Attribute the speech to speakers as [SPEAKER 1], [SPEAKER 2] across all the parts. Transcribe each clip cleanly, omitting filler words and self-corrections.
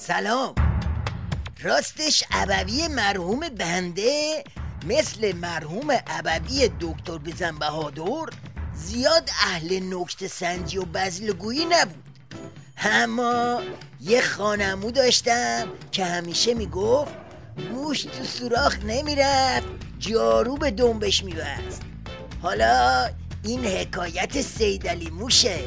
[SPEAKER 1] سلام. راستش ابوی مرحوم بنده مثل مرحوم ابوی دکتر بزن بهادر زیاد اهل نکته سنجی و بزلگویی نبود، اما یه خانمو داشتم که همیشه میگفت موش تو سوراخ نمیرفت، جارو به دنبش میبست. حالا این حکایت سیدعلی موشه.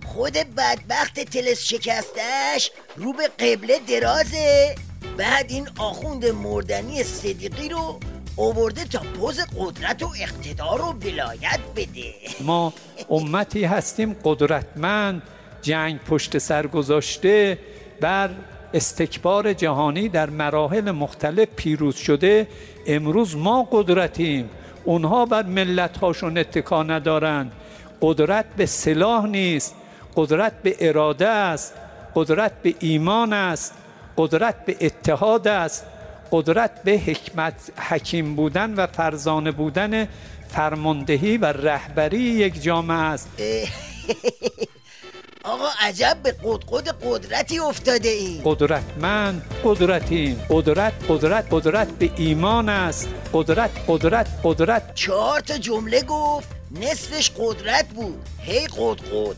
[SPEAKER 1] خود بدبخت تلس شکستش رو به قبله درازه، بعد این آخوند مردنی صدیقی رو آورده تا پوز قدرت و اقتدار و ولایت بده.
[SPEAKER 2] ما امتی هستیم قدرتمند، جنگ پشت سر گذاشته، بر استکبار جهانی در مراحل مختلف پیروز شده. امروز ما قدرتیم، اونها بر ملت هاشون اتکا ندارن. قدرت به سلاح نیست، قدرت به اراده است، قدرت به ایمان است، قدرت به اتحاد است، قدرت به حکمت حکیم بودن و فرزانه بودن فرماندهی و رهبری یک جامعه است.
[SPEAKER 1] آقا عجب به قدرتی افتاده این.
[SPEAKER 2] قدرتمند قدرتیم. قدرت به ایمان است. قدرت
[SPEAKER 1] 4 تا جمله گفت، نصفش قدرت بود. هی قد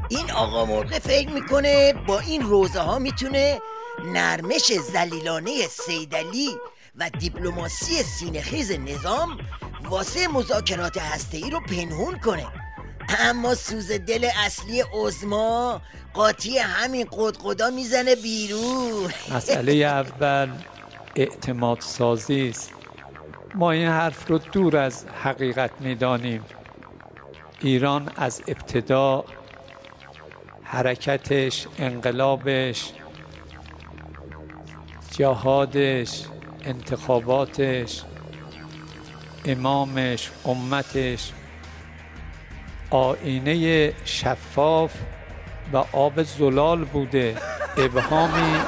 [SPEAKER 1] این آقا مرغ فکر میکنه با این روزه ها میتونه نرمش ذلیلانه سیدعلی و دیپلماسی سینه‌خیز نظام واسه مذاکرات هسته‌ای رو پنهون کنه، اما سوز دل اصلی عظما قاطی همین قدقدا میزنه بیرون.
[SPEAKER 2] مسئله اول اعتماد سازی است. ما این حرف رو دور از حقیقت میدانیم. ایران از ابتدا حرکتش، انقلابش، جهادش، انتخاباتش، امامش، امتش آینه شفاف و آب زلال بوده. ابهامی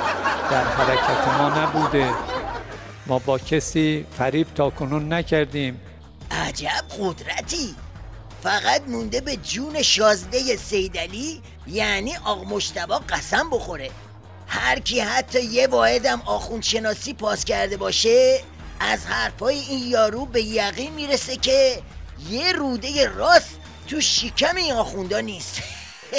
[SPEAKER 2] در حرکت ما نبوده. ما با کسی فریب تا کنون نکردیم.
[SPEAKER 1] عجب قدرتی. فقط مونده به جون شازده سیدعلی، یعنی آق مجتبی قسم بخوره. هر کی حتی یه واحدم آخوند شناسی پاس کرده باشه از حرفای این یارو به یقین میرسه که یه روده راست تو شکم این آخوندا نیست.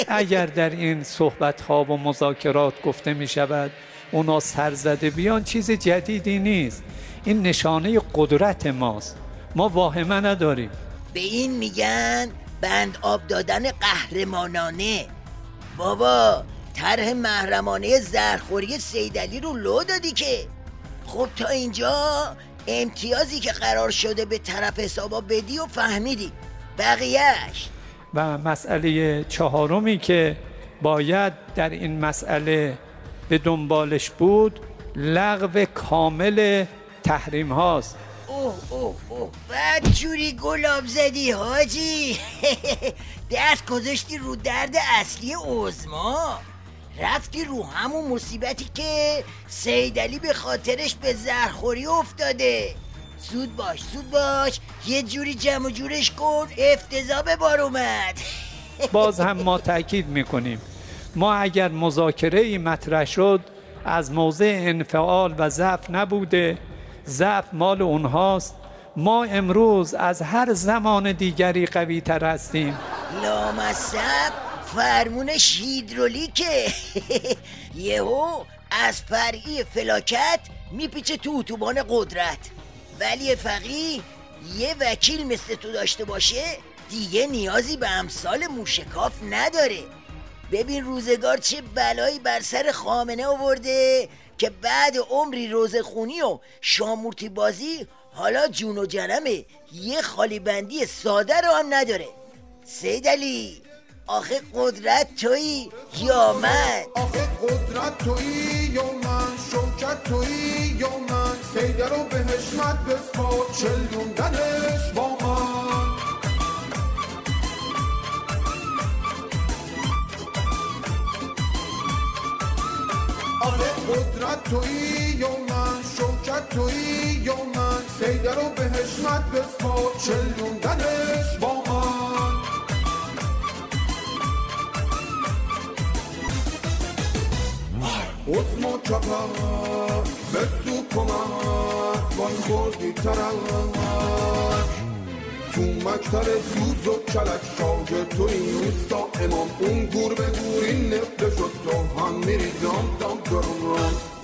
[SPEAKER 2] اگر در این صحبت‌ها و مذاکرات گفته می شود اونا سرزده بیان، چیز جدیدی نیست. این نشانه قدرت ماست. ما واهمه نداریم.
[SPEAKER 1] به این میگن بند آب دادن قهرمانانه. بابا طرح محرمانه زهرخوری سیدعلی رو لو دادی که. خب تا اینجا امتیازی که قرار شده به طرف حسابا بدی و فهمیدی، بقیهش.
[SPEAKER 2] و مسئله چهارمی که باید در این مسئله به دنبالش بود لغو کامل تحریم هاست.
[SPEAKER 1] اوه بعد جوری گلاب زدی حاجی. دست گذاشتی رو درد اصلی عظما، رفتی رو همون مصیبتی که سیدعلی به خاطرش به زهرخوری افتاده. زود باش یه جوری جمع و جورش کن، افتضاح به بار اومد.
[SPEAKER 2] باز هم ما تأکید میکنیم، ما اگر مذاکره ای مطرح شد از موضع انفعال و ضعف نبوده، ضعف مال اونهاست. ما امروز از هر زمان دیگری قوی تر هستیم.
[SPEAKER 1] لامصب فرمونش هیدرولیکه. یهو از فرعی فلاکت میپیچه تو اتوبان قدرت. ولی فقیه یه وکیل مثل تو داشته باشه دیگه نیازی به امثال موشکاف نداره. ببین روزگار چه بلایی بر سر خامنه آورده که بعد عمری روزخونی و شامورتی بازی حالا جون و جنمه یه خالی بندی ساده رو هم نداره. سیدعلی آخه قدرت تویی یا من؟
[SPEAKER 3] آخه قدرت تویی یا من؟ شوکت تویی یا من؟ سیده رو به حشمت بسپار چلیوندنش با من. قدرت تویی و من شوکت تویی و من سیده رو به حشمت بسپار چلوندنش با من عزم و چپر بسو کمک وان خوردی ترک تو مکتر سوز و کلک شاگرد تو این روستا امام اون گور به گور این نفته شد تو هم میری دام دام درم رام